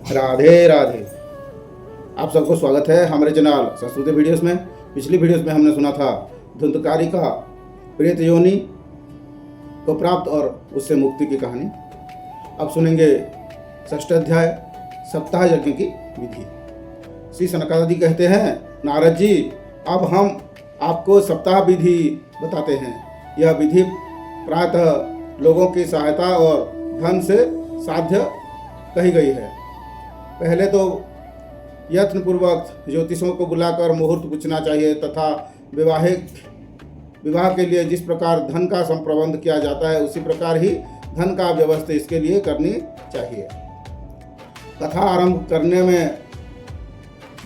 राधे राधे। आप सबको स्वागत है हमारे चैनल संस्कृति वीडियोस में। पिछली वीडियोस में हमने सुना था धुंधकारी का प्रेत योनि को प्राप्त और उससे मुक्ति की कहानी। अब सुनेंगे षष्ठ अध्याय सप्ताह यज्ञ की विधि। श्री सनकादि कहते हैं, नारद जी, अब हम आपको सप्ताह विधि बताते हैं। यह विधि प्रायतः लोगों की सहायता और धन से साध्य कही गई है। पहले तो यत्नपूर्वक ज्योतिषों को बुलाकर मुहूर्त पूछना चाहिए तथा विवाह के लिए जिस प्रकार धन का संप्रबंध किया जाता है उसी प्रकार ही धन का व्यवस्था इसके लिए करनी चाहिए। कथा आरंभ करने में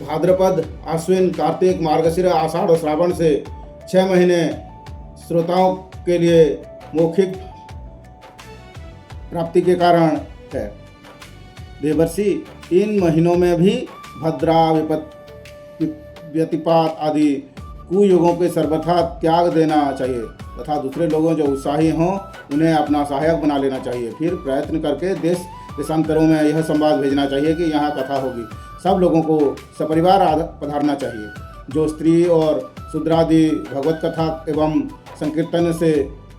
भाद्रपद, आश्विन, कार्तिक, मार्गशीर, आषाढ़ और श्रावण से 6 महीने श्रोताओं के लिए मौखिक प्राप्ति के कारण है। देवर्षि 3 महीनों में भी भद्रा, व्यतिपात आदि कुयोगों के सर्वथा त्याग देना चाहिए तथा दूसरे लोगों जो उत्साही हों उन्हें अपना सहायक बना लेना चाहिए। फिर प्रयत्न करके देश देशांतरों में यह संवाद भेजना चाहिए कि यहाँ कथा होगी। सब लोगों को सपरिवार पधारना चाहिए। जो स्त्री और शूद्रादि भगवत कथा एवं संकीर्तन से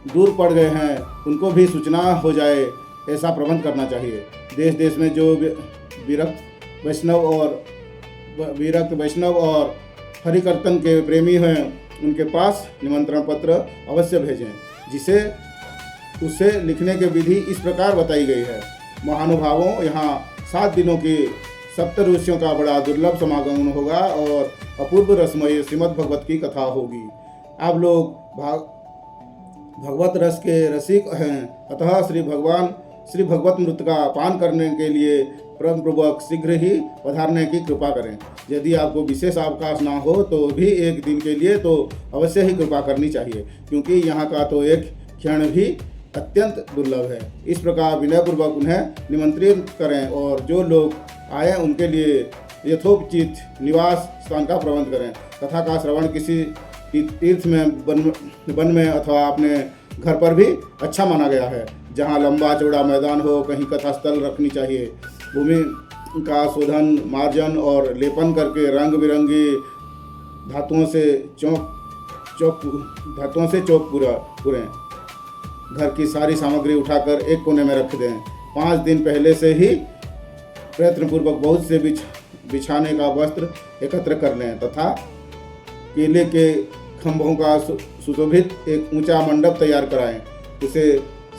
दूर पड़ गए हैं उनको भी सूचना हो जाए, ऐसा प्रबंध करना चाहिए। देश देश में जो विरक्त वैष्णव और हरिकीर्तन के प्रेमी हैं उनके पास निमंत्रण पत्र अवश्य भेजें, जिसे उसे लिखने की विधि इस प्रकार बताई गई है। महानुभावों, यहाँ 7 दिनों की सप्तऋषियों का बड़ा दुर्लभ समागम होगा और अपूर्व रसमयी श्रीमद् भगवत की कथा होगी। आप लोग भगवत रस के रसिक हैं, अतः श्री भगवत मृत का पान करने के लिए प्रेमपूर्वक शीघ्र ही पधारने की कृपा करें। यदि आपको विशेष अवकाश ना हो तो भी 1 दिन के लिए तो अवश्य ही कृपा करनी चाहिए, क्योंकि यहाँ का तो एक क्षण भी अत्यंत दुर्लभ है। इस प्रकार विनयपूर्वक उन्हें निमंत्रित करें और जो लोग आए उनके लिए यथोचित निवास स्थान का प्रबंध करें। कथा का श्रवण किसी तीर्थ में, वन में अथवा अपने घर पर भी अच्छा माना गया है, जहाँ लंबा चौड़ा मैदान हो। कहीं कथा स्थल रखनी चाहिए। भूमि का शोधन, मार्जन और लेपन करके रंग बिरंगी धातुओं से चौक पूरें। घर की सारी सामग्री उठाकर एक कोने में रख दें। 5 दिन पहले से ही प्रयत्नपूर्वक बहुत से बिछाने का वस्त्र एकत्र कर लें तथा केले के खंभों का सुशोभित एक ऊंचा मंडप तैयार कराएं। उसे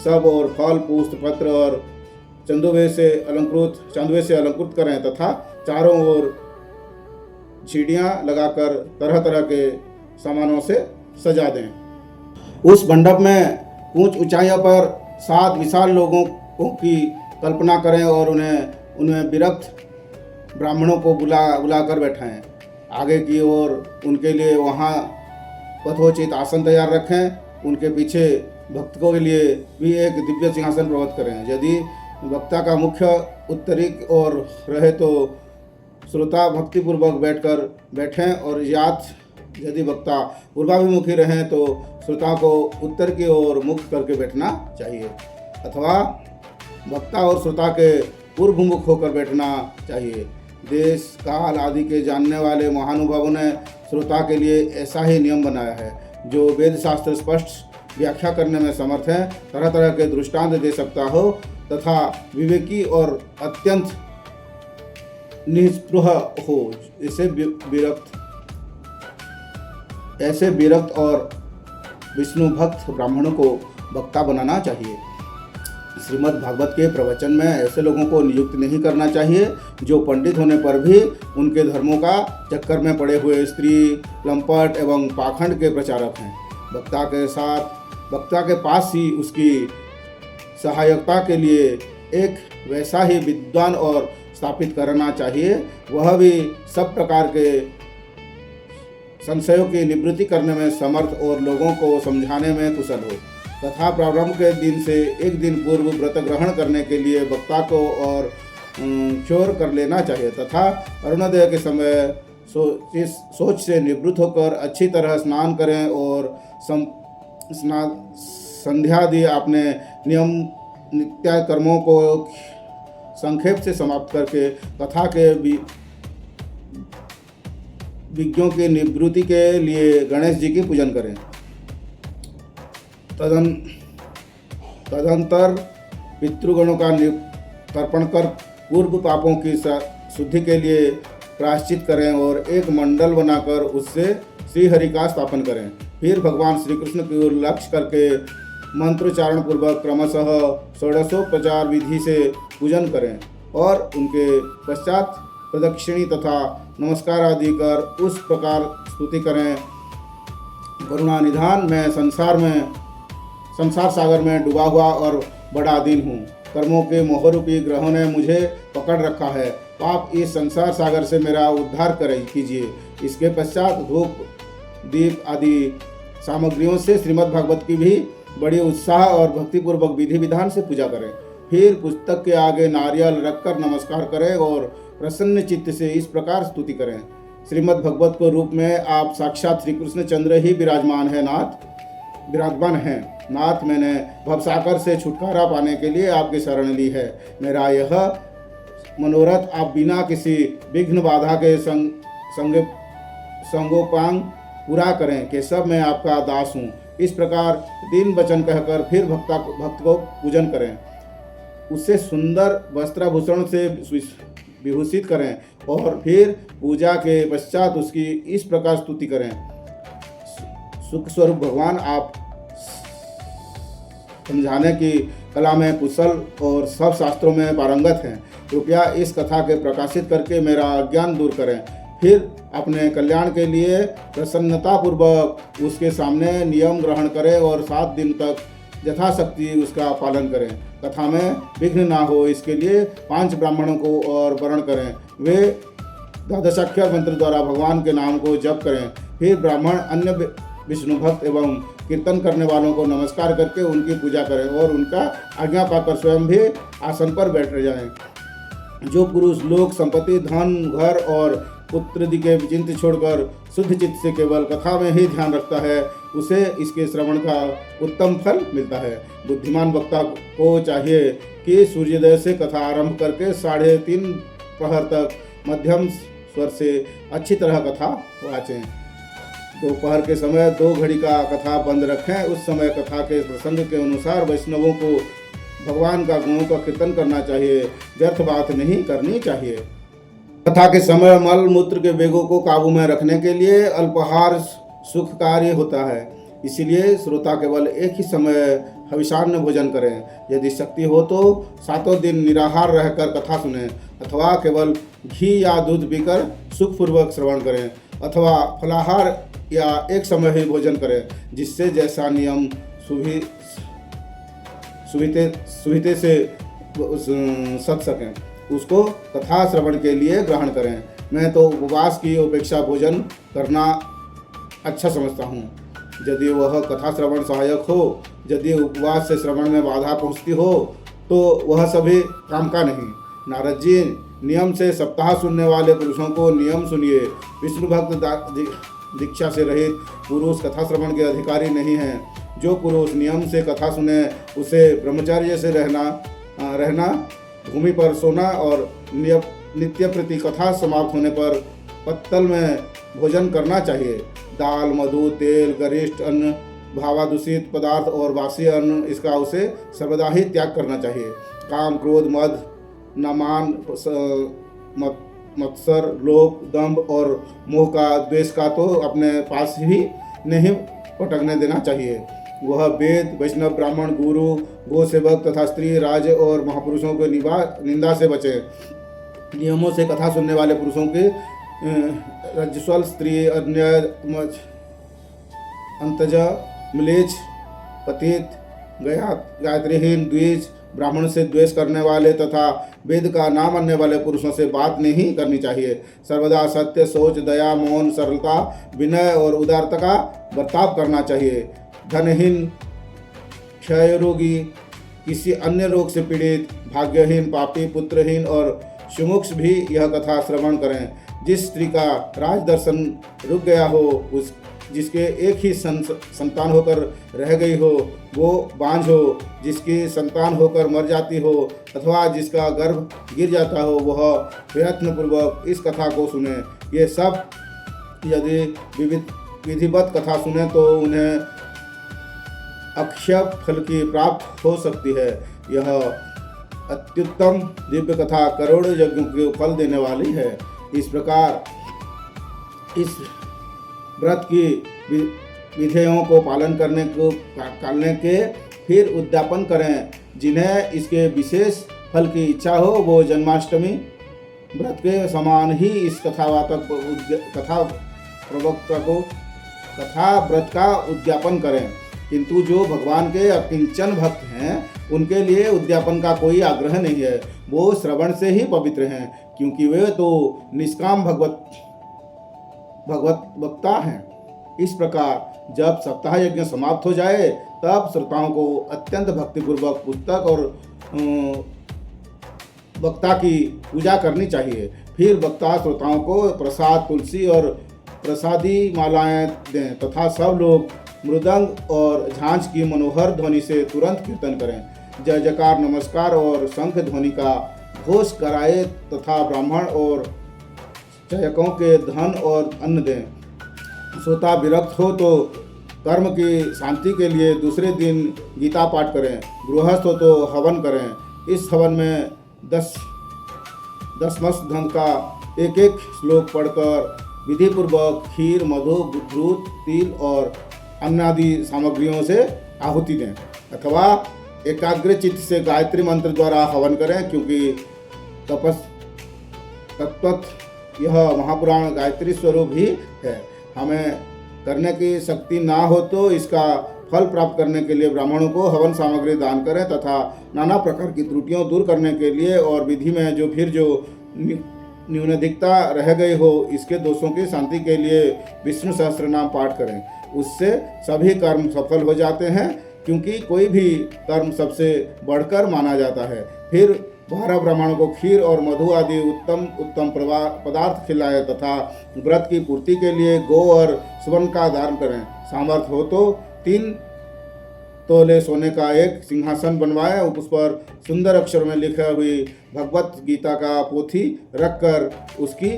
सब और फल, पुष्प, पत्र और चांदुए से अलंकृत करें तथा चारों ओर झिड़ियाँ लगाकर तरह तरह के सामानों से सजा दें। उस मंडप में ऊंच ऊंचाइयों पर 7 विशाल लोगों की कल्पना करें और उन्हें विरक्त ब्राह्मणों को बुलाकर बैठाएं। आगे की ओर उनके लिए वहाँ पथोचित आसन तैयार रखें। उनके पीछे भक्तों के लिए भी एक दिव्य सिंहासन प्रबंध करें। यदि वक्ता का मुख्य उत्तरी ओर रहे तो श्रोता भक्तिपूर्वक बैठें और यदि वक्ता पूर्वाभिमुखी रहें तो श्रोता को उत्तर की ओर मुख करके बैठना चाहिए अथवा वक्ता और श्रोता के पूर्वमुख होकर बैठना चाहिए। देश काल आदि के जानने वाले महानुभावों ने श्रोता के लिए ऐसा ही नियम बनाया है। जो वेद शास्त्र स्पष्ट व्याख्या करने में समर्थ है, तरह तरह के दृष्टांत दे सकता हो तथा विवेकी और अत्यंत निस्पृह हो, ऐसे विरक्त और विष्णु भक्त ब्राह्मणों को वक्ता बनाना चाहिए। श्रीमद् भागवत के प्रवचन में ऐसे लोगों को नियुक्त नहीं करना चाहिए जो पंडित होने पर भी उनके धर्मों का चक्कर में पड़े हुए स्त्री, लंपट एवं पाखंड के प्रचारक हैं। वक्ता के पास ही उसकी सहायता के लिए एक वैसा ही विद्वान और स्थापित करना चाहिए, वह भी सब प्रकार के संशयों की निवृत्ति करने में समर्थ और लोगों को समझाने में कुशल हो तथा प्रारंभ के दिन से 1 दिन पूर्व व्रत ग्रहण करने के लिए वक्ता को और क्षौर कर लेना चाहिए तथा अरुणोदय के समय सोच से निवृत्त होकर अच्छी तरह स्नान करें और संध्या दी अपने नित्य कर्मों को संक्षेप से समाप्त करके कथा के विज्ञों की निवृत्ति के लिए गणेश जी की पूजन करें। तदंतर पितृगणों का तर्पण कर पूर्व पापों की शुद्धि के लिए प्रायश्चित करें और एक मंडल बनाकर उससे श्री हरि का स्थापन करें। फिर भगवान श्री कृष्ण की ओर लक्ष्य करके मंत्रोच्चारण पूर्वक क्रमशः षोडशोपचार विधि से पूजन करें और उनके पश्चात प्रदक्षिणी तथा नमस्कार आदि कर उस प्रकार स्तुति करें। करुणानिधान मैं संसार सागर में डूबा हुआ और बड़ा दीन हूँ। कर्मों के मोहरूपी ग्रहों ने मुझे पकड़ रखा है। आप इस संसार सागर से मेरा उद्धार कीजिए। इसके पश्चात धूप दीप आदि सामग्रियों से श्रीमद् भागवत की भी बड़ी उत्साह और भक्तिपूर्वक विधि विधान से पूजा करें। फिर पुस्तक के आगे नारियल रखकर नमस्कार करें और प्रसन्न चित्त से इस प्रकार स्तुति करें। श्रीमद् भगवत को रूप में आप साक्षात श्री कृष्ण चंद्र ही विराजमान हैं। नाथ मैंने भवसागर से छुटकारा पाने के लिए आपकी शरण ली है। मेरा यह मनोरथ आप बिना किसी विघ्न बाधा के संगोपांग पूरा करें कि सब मैं आपका दास हूँ। इस प्रकार तीन वचन कहकर फिर भक्त को पूजन करें। उससे सुंदर वस्त्राभूषण से विभूषित करें और फिर पूजा के पश्चात उसकी इस प्रकार स्तुति करें। सुख स्वरूप भगवान आप समझाने की कला में कुशल और सब शास्त्रों में पारंगत हैं। कृपया इस कथा के प्रकाशित करके मेरा अज्ञान दूर करें। फिर अपने कल्याण के लिए प्रसन्नतापूर्वक उसके सामने नियम ग्रहण करें और 7 दिन तक यथाशक्ति उसका पालन करें। कथा में विघ्न ना हो इसके लिए 5 ब्राह्मणों को और वर्ण करें। वे द्वादशाक्षर मंत्र द्वारा भगवान के नाम को जप करें। फिर ब्राह्मण अन्य विष्णु भक्त एवं कीर्तन करने वालों को नमस्कार करके उनकी पूजा करें और उनका आज्ञा पाकर स्वयं भी आसन पर बैठ जाएं। जो पुरुष लोक संपत्ति धन घर और पुत्र आदि के चिंता छोड़कर शुद्ध चित्त से केवल कथा में ही ध्यान रखता है उसे इसके श्रवण का उत्तम फल मिलता है। बुद्धिमान वक्ता को चाहिए कि सूर्योदय से कथा आरंभ करके 3:30 प्रहर तक मध्यम स्वर से अच्छी तरह कथा वाचें। दोपहर के समय 2 घड़ी का कथा बंद रखें। उस समय कथा के प्रसंग के अनुसार वैष्णवों को भगवान का गुणों का कीर्तन करना चाहिए। व्यर्थ बात नहीं करनी चाहिए। कथा के समय मल मूत्र के वेगों को काबू में रखने के लिए अल्पाहार सुखकारी होता है। इसीलिए श्रोता केवल एक ही समय हविषान्न भोजन करें। यदि शक्ति हो तो 7 दिन निराहार रहकर कथा सुनें अथवा केवल घी या दूध पीकर सुखपूर्वक श्रवण करें अथवा फलाहार या एक समय ही भोजन करें। जिससे जैसा नियम सुविधे से सक सकें उसको कथा श्रवण के लिए ग्रहण करें। मैं तो उपवास की अपेक्षा भोजन करना अच्छा समझता हूँ। यदि वह कथा श्रवण सहायक हो, यदि उपवास से श्रवण में बाधा पहुँचती हो तो वह सभी काम का नहीं। नारद जी नियम से सप्ताह सुनने वाले पुरुषों को नियम सुनिए। विष्णु भक्त दीक्षा से रहित पुरुष कथा श्रवण के अधिकारी नहीं हैं। जो पुरुष नियम से कथा सुने उसे ब्रह्मचर्य से रहना भूमि पर सोना और नित्य प्रति कथा समाप्त होने पर पत्तल में भोजन करना चाहिए। दाल मधु तेल गरिष्ठ अन्न भावादूषित पदार्थ और बासी अन्न इसका उसे सर्वदा ही त्याग करना चाहिए। काम क्रोध मद नमान मत्सर लोभ दंभ और मोह का द्वेष का तो अपने पास ही नहीं पटकने देना चाहिए। वह वेद वैष्णव ब्राह्मण गुरु गो सेवक तथा स्त्री राज और महापुरुषों के निंदा से बचे। नियमों से कथा सुनने वाले पुरुषों के रजस्वल स्त्री अन्य अंतज म्लेच्छ पतित गायत्रीहीन द्विज ब्राह्मण से द्वेष करने वाले तथा वेद का नाम मानने वाले पुरुषों से बात नहीं करनी चाहिए। सर्वदा सत्य सोच दया मौन सरलता विनय और उदारता का बर्ताव करना चाहिए। धनहीन क्षय रोगी किसी अन्य रोग से पीड़ित भाग्यहीन पापी पुत्रहीन और सुमुक्ष भी यह कथा श्रवण करें। जिस स्त्री का राज दर्शन रुक गया हो जिसके एक ही संतान होकर रह गई हो वो बांझ हो, जिसकी संतान होकर मर जाती हो अथवा जिसका गर्भ गिर जाता हो वह प्रयत्नपूर्वक इस कथा को सुने। ये सब यदि विधिवत कथा सुने तो उन्हें अक्षय फल की प्राप्त हो सकती है। यह अत्युत्तम दिव्य कथा करोड़ों यज्ञों को फल देने वाली है। इस प्रकार इस व्रत की विधियों को पालन करने के फिर उद्यापन करें। जिन्हें इसके विशेष फल की इच्छा हो वो जन्माष्टमी व्रत के समान ही इस कथा व्रत का उद्यापन करें। किंतु जो भगवान के अकिंचन भक्त हैं उनके लिए उद्यापन का कोई आग्रह नहीं है। वो श्रवण से ही पवित्र हैं, क्योंकि वे तो निष्काम भगवत वक्ता हैं। इस प्रकार जब सप्ताह यज्ञ समाप्त हो जाए तब श्रोताओं को अत्यंत भक्तिपूर्वक पुस्तक और वक्ता की पूजा करनी चाहिए। फिर वक्ता श्रोताओं को प्रसाद, तुलसी और प्रसादी मालाएं दें तथा सब लोग मृदंग और झांझ की मनोहर ध्वनि से तुरंत कीर्तन करें। जय जयकार, नमस्कार और शंख ध्वनि का घोष कराए तथा ब्राह्मण और चयकों के धन और अन्न दें। श्रोता विरक्त हो तो कर्म की शांति के लिए दूसरे दिन गीता पाठ करें। गृहस्थ हो तो हवन करें। इस हवन में 10 मस्त धन का एक श्लोक पढ़कर विधिपूर्वक खीर, मधु, दूध, तिल और अन्न आदि सामग्रियों से आहुति दें अथवा एकाग्र चित्त से गायत्री मंत्र द्वारा हवन करें, क्योंकि तत्वतः यह महापुराण गायत्री स्वरूप ही है। हमें करने की शक्ति ना हो तो इसका फल प्राप्त करने के लिए ब्राह्मणों को हवन सामग्री दान करें तथा नाना प्रकार की त्रुटियों दूर करने के लिए और विधि में जो न्यूनधिकता रह गई हो इसके दोषों की शांति के लिए विष्णु सहस्त्र नाम पाठ करें। उससे सभी कर्म सफल हो जाते हैं, क्योंकि कोई भी कर्म सबसे बढ़कर माना जाता है। फिर 12 ब्राह्मणों को खीर और मधु आदि उत्तम पदार्थ खिलाएं तथा व्रत की पूर्ति के लिए गौ और स्वर्ण का दान करें। सामर्थ्य हो तो 3 तोले सोने का एक सिंहासन बनवाएं। उस पर सुंदर अक्षर में लिखी हुई भगवत गीता का पोथी रखकर उसकी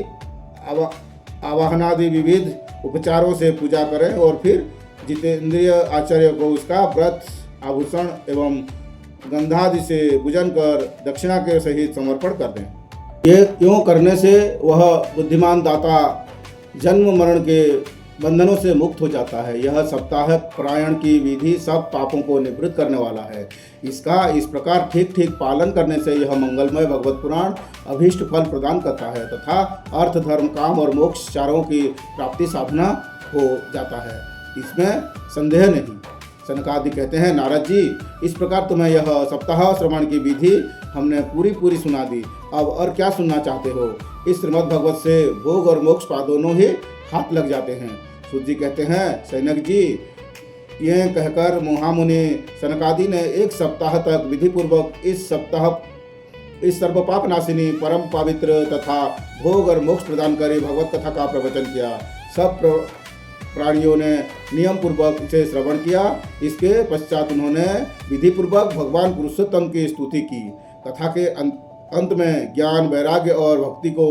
आवाहनादि विविध उपचारों से पूजा करें और फिर जितेंद्रिय आचार्य को उसका व्रत आभूषण एवं गंधादि से पूजन कर दक्षिणा के सहित समर्पण कर दें। ये क्यों करने से वह बुद्धिमान दाता जन्म मरण के बंधनों से मुक्त हो जाता है। यह सप्ताह पारायण की विधि सब पापों को निवृत्त करने वाला है। इसका इस प्रकार ठीक पालन करने से यह मंगलमय भगवत पुराण अभीष्ट फल प्रदान करता है तथा अर्थ, धर्म, काम और मोक्ष चारों की प्राप्ति साधना हो जाता है। इसमें संदेह नहीं। सनकादि कहते हैं, नारद जी, इस प्रकार तुम्हें यह सप्ताह श्रवण की विधि हमने पूरी सुना दी। अब और क्या सुनना चाहते हो? इस श्रीमद् भगवत से भोग और मोक्ष दोनों ही हाथ लग जाते हैं। सूत जी कहते हैं, सैनक जी, ये कहकर महामुनि सनकादि ने 1 सप्ताह तक विधिपूर्वक इस सर्वपाप नाशिनी परम पवित्र तथा भोग और मोक्ष प्रदान करे भगवत कथा का प्रवचन किया। सब प्राणियों ने नियम पूर्वक इसे श्रवण किया। इसके पश्चात उन्होंने विधिपूर्वक भगवान पुरुषोत्तम की स्तुति की। कथा के अंत में ज्ञान, वैराग्य और भक्ति को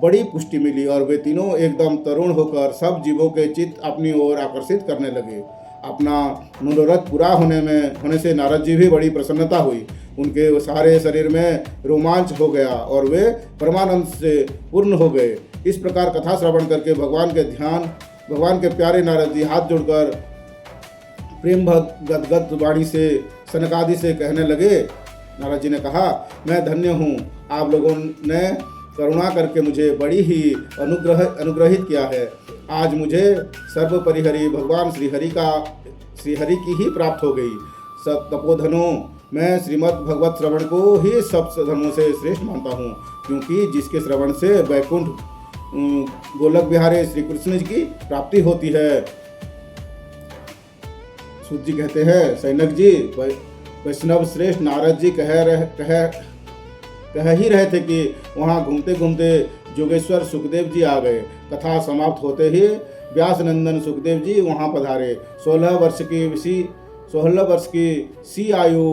बड़ी पुष्टि मिली और वे तीनों एकदम तरुण होकर सब जीवों के चित्त अपनी ओर आकर्षित करने लगे। अपना मनोरथ पूरा होने से नारद जी भी बड़ी प्रसन्नता हुई। उनके सारे शरीर में रोमांच हो गया और वे परमानंद से पूर्ण हो गए। इस प्रकार कथा श्रवण करके भगवान के प्यारे नारद जी हाथ जोड़कर प्रेम गदगद वाणी से सनकादि से कहने लगे। नारद जी ने कहा, मैं धन्य हूँ, आप लोगों ने करुणा करके मुझे बड़ी ही अनुग्रहित किया है। आज मुझे सर्वपरिहरी भगवान श्रीहरि की ही प्राप्त हो गई। सब तपोधनों, मैं श्रीमद् भगवत श्रवण को ही सब धर्मों से श्रेष्ठ मानता हूँ, क्योंकि जिसके श्रवण से वैकुंठ गोलक बिहारी श्री कृष्ण जी की प्राप्ति होती है। सूत जी कहते हैं, सैनक जी, वैष्णव श्रेष्ठ नारद जी कह ही रहे थे कि वहाँ घूमते घूमते जोगेश्वर सुखदेव जी आ गए। कथा समाप्त होते ही व्यास नंदन सुखदेव जी वहाँ पधारे। 16 वर्ष की सी आयु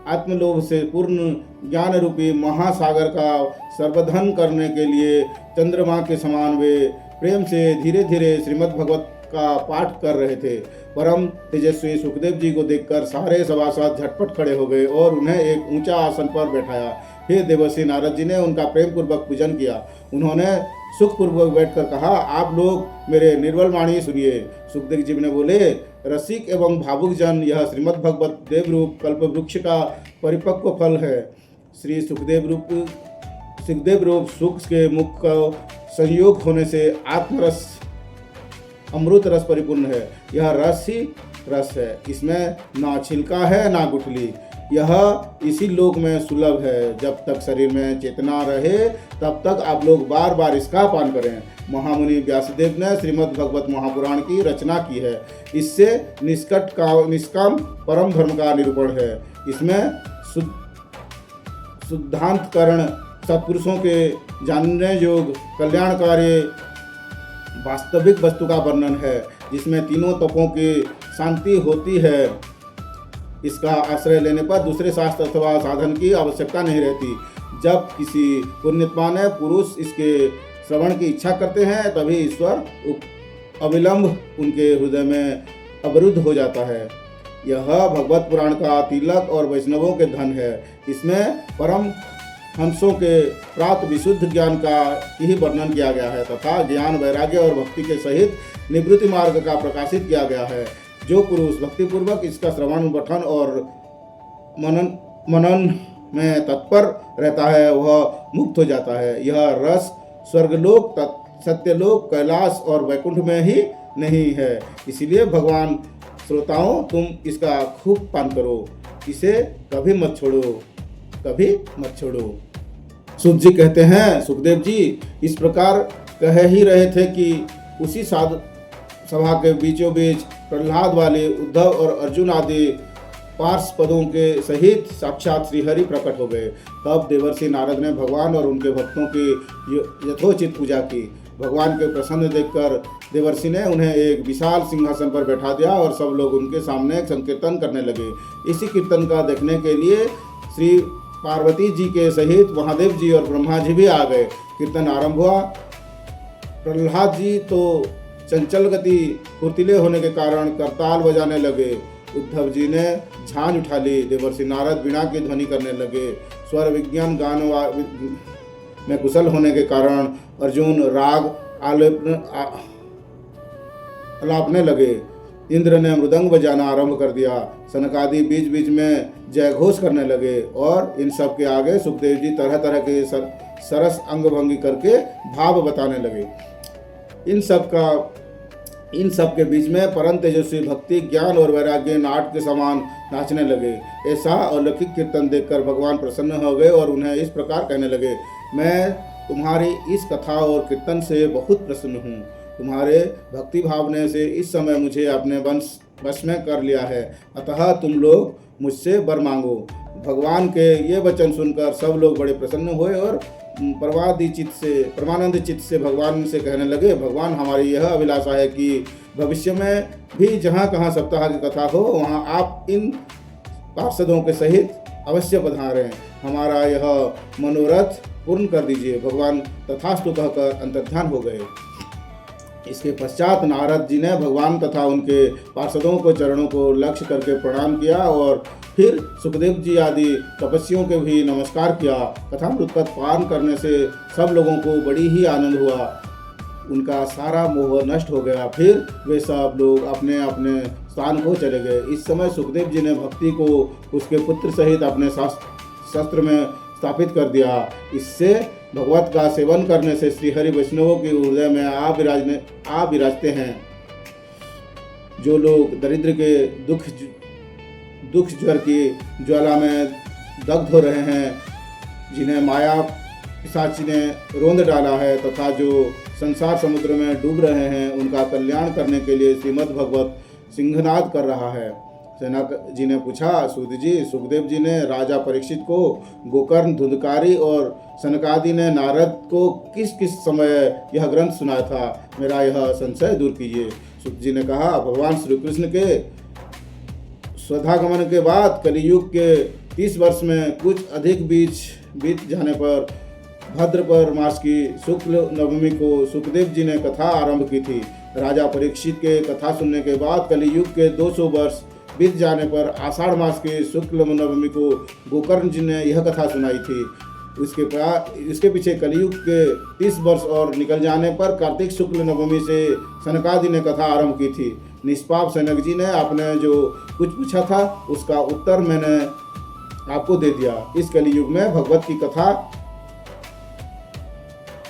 आत्मलोभ से पूर्ण ज्ञान रूपी महासागर का सर्वधन करने के लिए चंद्रमा के समान वे प्रेम से धीरे धीरे श्रीमद् भगवत का पाठ कर रहे थे। परम तेजस्वी सुखदेव जी को देखकर सारे सभासद झटपट खड़े हो गए और उन्हें एक ऊंचा आसन पर बैठाया। फिर देवर्षि नारद जी ने उनका प्रेम पूर्वक पूजन किया। उन्होंने सुखपूर्वक बैठकर कहा, आप लोग मेरे निर्बल वाणी सुनिए। सुखदेव जी ने बोले, रसिक एवं भावुक जन, यह श्रीमद् भगवत देवरूप कल्पवृक्ष का परिपक्व फल है। श्री सुखदेव रूप सुख के मुख का संयोग होने से आत्मरस अमृत रस परिपूर्ण है। यह रस ही रस है, इसमें ना छिलका है ना गुठली। यह इसी लोक में सुलभ है। जब तक शरीर में चेतना रहे तब तक आप लोग बार बार इसका पान करें। महामुनि व्यासदेव ने श्रीमद् भगवत महापुराण की रचना की है। इससे निष्काम परम धर्म का निरूपण है। इसमें शुद्धांतकरण सत्पुरुषों के जानने योग्य कल्याणकारी वास्तविक वस्तु का वर्णन है, जिसमें तीनों तपों की शांति होती है। इसका आश्रय लेने पर दूसरे शास्त्र अथवा साधन की आवश्यकता नहीं रहती। जब किसी पुण्यवान पुरुष इसके श्रवण की इच्छा करते हैं तभी ईश्वर अविलंब उनके हृदय में अवरुद्ध हो जाता है। यह भगवत पुराण का तिलक और वैष्णवों के धन है। इसमें परम हंसों के प्राप्त विशुद्ध ज्ञान का ही वर्णन किया गया है तथा ज्ञान वैराग्य और भक्ति के सहित निवृत्ति मार्ग का प्रकाशित किया गया है। जो पुरुष भक्तिपूर्वक इसका श्रवण पठन और मनन में तत्पर रहता है वह मुक्त हो जाता है। यह रस स्वर्गलोक, सत्यलोक, कैलाश और वैकुंठ में ही नहीं है। इसलिए भगवान श्रोताओं, तुम इसका खूब पान करो, इसे कभी मत छोड़ो। सुख जी कहते हैं, सुखदेव जी इस प्रकार कह ही रहे थे कि उसी सभा के बीचों बीच प्रहलाद वाले उद्धव और अर्जुन आदि पार्षदों के सहित साक्षात श्रीहरि प्रकट हो गए। तब देवर्षि नारद ने भगवान और उनके भक्तों की यथोचित पूजा की। भगवान के प्रसन्न देखकर देवर्षि ने उन्हें एक विशाल सिंहासन पर बैठा दिया और सब लोग उनके सामने संकीर्तन करने लगे। इसी कीर्तन का देखने के लिए श्री पार्वती जी के सहित महादेव जी और ब्रह्मा जी भी आ गए। कीर्तन आरंभ हुआ। प्रहलाद जी तो चंचल गति फुर्तीले होने के कारण करताल बजाने लगे। उद्धव जी ने झांझ उठा ली। देवर्षि नारद वीणा की ध्वनि करने लगे। स्वर विज्ञान गान में कुशल होने के कारण अर्जुन राग आलापने लगे। इंद्र ने मृदंग बजाना आरंभ कर दिया। सनकादि बीच बीच में जय घोष करने लगे और इन सब के आगे सुखदेव जी तरह तरह के सरस अंग भंगी करके भाव बताने लगे। इन सब के बीच में परम तेजस्वी भक्ति, ज्ञान और वैराग्य नाट के समान नाचने लगे। ऐसा अलौकिक कीर्तन देखकर भगवान प्रसन्न हो गए और उन्हें इस प्रकार कहने लगे, मैं तुम्हारी इस कथा और कीर्तन से बहुत प्रसन्न हूँ। तुम्हारे भक्ति भावने से इस समय मुझे अपने वश में कर लिया है, अतः तुम लोग मुझसे वर मांगो। भगवान के ये वचन सुनकर सब लोग बड़े प्रसन्न हुए और परमानंद चित्त से भगवान से कहने लगे, भगवान हमारी यह अभिलाषा है कि भविष्य में भी जहाँ कहाँ सप्ताह की कथा हो वहाँ आप इन पार्षदों के सहित अवश्य पधारें। हमारा यह मनोरथ पूर्ण कर दीजिए। भगवान तथास्तु कहकर अंतर्ध्यान हो गए। इसके पश्चात नारद जी ने भगवान तथा उनके पार्षदों को चरणों को लक्ष्य करके प्रणाम किया और फिर सुखदेव जी आदि तपस्वियों के भी नमस्कार किया। कथामृत का पान करने से सब लोगों को बड़ी ही आनंद हुआ। उनका सारा मोह नष्ट हो गया। फिर वे सब लोग अपने अपने स्थान को चले गए। इस समय सुखदेव जी ने भक्ति को उसके पुत्र सहित अपने शस्त्र में स्थापित कर दिया। इससे भगवत का सेवन करने से श्रीहरि वैष्णवों के हृदय में आ विराजते हैं। जो लोग दरिद्र के दुख ज्वर की ज्वाला में दग्ध हो रहे हैं, जिन्हें माया पिशाची ने रोंद डाला है तथा जो संसार समुद्र में डूब रहे हैं, उनका कल्याण करने के लिए श्रीमद् भगवत सिंहनाद कर रहा है। सनक जी ने पूछा, सूत जी, सुखदेव जी ने राजा परीक्षित को गोकर्ण, धुंधकारी और सनकादि ने नारद को किस किस समय यह ग्रंथ सुनाया था, मेरा यह संशय दूर कीजिए। सूत जी ने कहा, भगवान श्री कृष्ण के स्वधागमन के बाद कलियुग के 30 वर्ष में कुछ अधिक बीत जाने पर भाद्रपद मास की शुक्ल नवमी को सुखदेव जी ने कथा आरंभ की थी। राजा परीक्षित के कथा सुनने के बाद कलियुग के 200 वर्ष बीत जाने पर आषाढ़ मास की शुक्ल नवमी को गोकर्ण जी ने यह कथा सुनाई थी। इसके पीछे कलियुग के 30 वर्ष और निकल जाने पर कार्तिक शुक्ल नवमी से सनकादि ने कथा आरंभ की थी। निष्पाप सनक जी ने आपने जो कुछ पूछा था उसका उत्तर मैंने आपको दे दिया। इस कलियुग में भगवत की कथा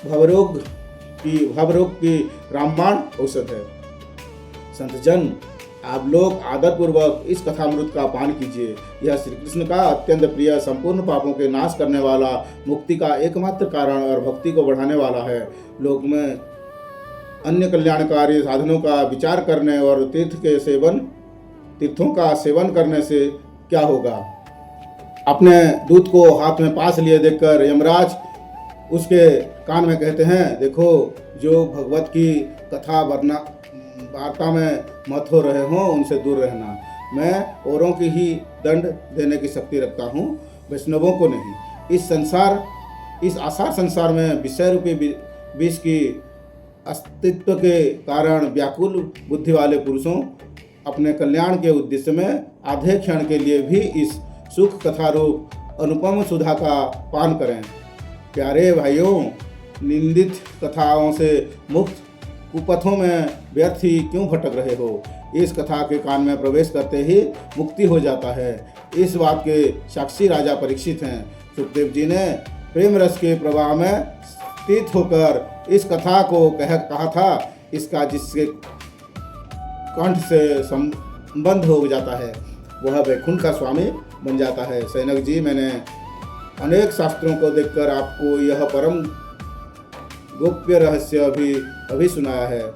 भवरोग की रामबाण औषध है। संत जन, आप लोग आदर पूर्वक इस कथामृत का पान कीजिए। यह श्री कृष्ण का अत्यंत प्रिय, संपूर्ण पापों के नाश करने वाला, मुक्ति का एकमात्र कारण और भक्ति को बढ़ाने वाला है। लोक में अन्य कल्याणकारी साधनों का विचार करने और तीर्थों का सेवन करने से क्या होगा। अपने दूत को हाथ में पास लिए देखकर यमराज उसके कान में कहते हैं, देखो, जो भगवत की कथा वार्ता में मत हो रहे हों उनसे दूर रहना। मैं औरों की ही दंड देने की शक्ति रखता हूँ, वैष्णवों को नहीं। इस आसार संसार में विषय रूपी विष की अस्तित्व के कारण व्याकुल बुद्धि वाले पुरुषों अपने कल्याण के उद्देश्य में आधे क्षण के लिए भी इस सुख कथा रूप अनुपम सुधा का पान करें। प्यारे भाइयों, निंदित कथाओं से मुक्त कुपथों में व्यर्थ ही क्यों भटक रहे हो। इस कथा के कान में प्रवेश करते ही मुक्ति हो जाता है। इस बात के साक्षी राजा परीक्षित हैं। सुखदेव जी ने प्रेम रस के प्रवाह में स्थित होकर इस कथा को कहा था। इसका जिसके कंठ से संबंध हो जाता है वह वैकुंठ का स्वामी बन जाता है। सैनक जी, मैंने अनेक शास्त्रों को देखकर आपको यह परम गोप्य रहस्य अभी सुनाया है।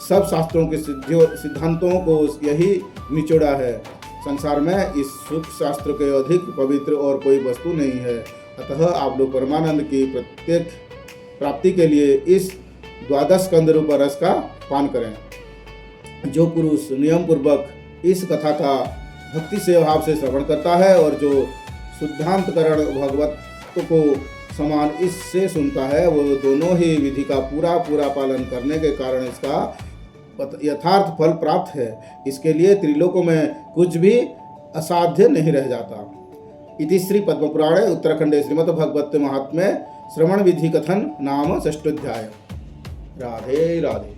सब शास्त्रों के सिद्धांतों को यही निचोड़ा है। संसार में इस सुख शास्त्र के अधिक पवित्र और कोई वस्तु नहीं है। अतः आप लोग परमानंद की प्रत्येक प्राप्ति के लिए इस 12 स्कंद रूप रस का पान करें। जो पुरुष नियम पूर्वक इस कथा का भक्ति से भाव से श्रवण करता है और जो शुद्धांतकरण भगवत को समान इससे सुनता है, वो दोनों ही विधि का पूरा पालन करने के कारण इसका यथार्थ फल प्राप्त है। इसके लिए त्रिलोकों में कुछ भी असाध्य नहीं रह जाता। इति श्री पद्मपुराणे उत्तराखंडे श्रीमद्भगवत महात्म्ये श्रवण विधि कथन नाम 6ष्ठोऽध्याय। राधे राधे।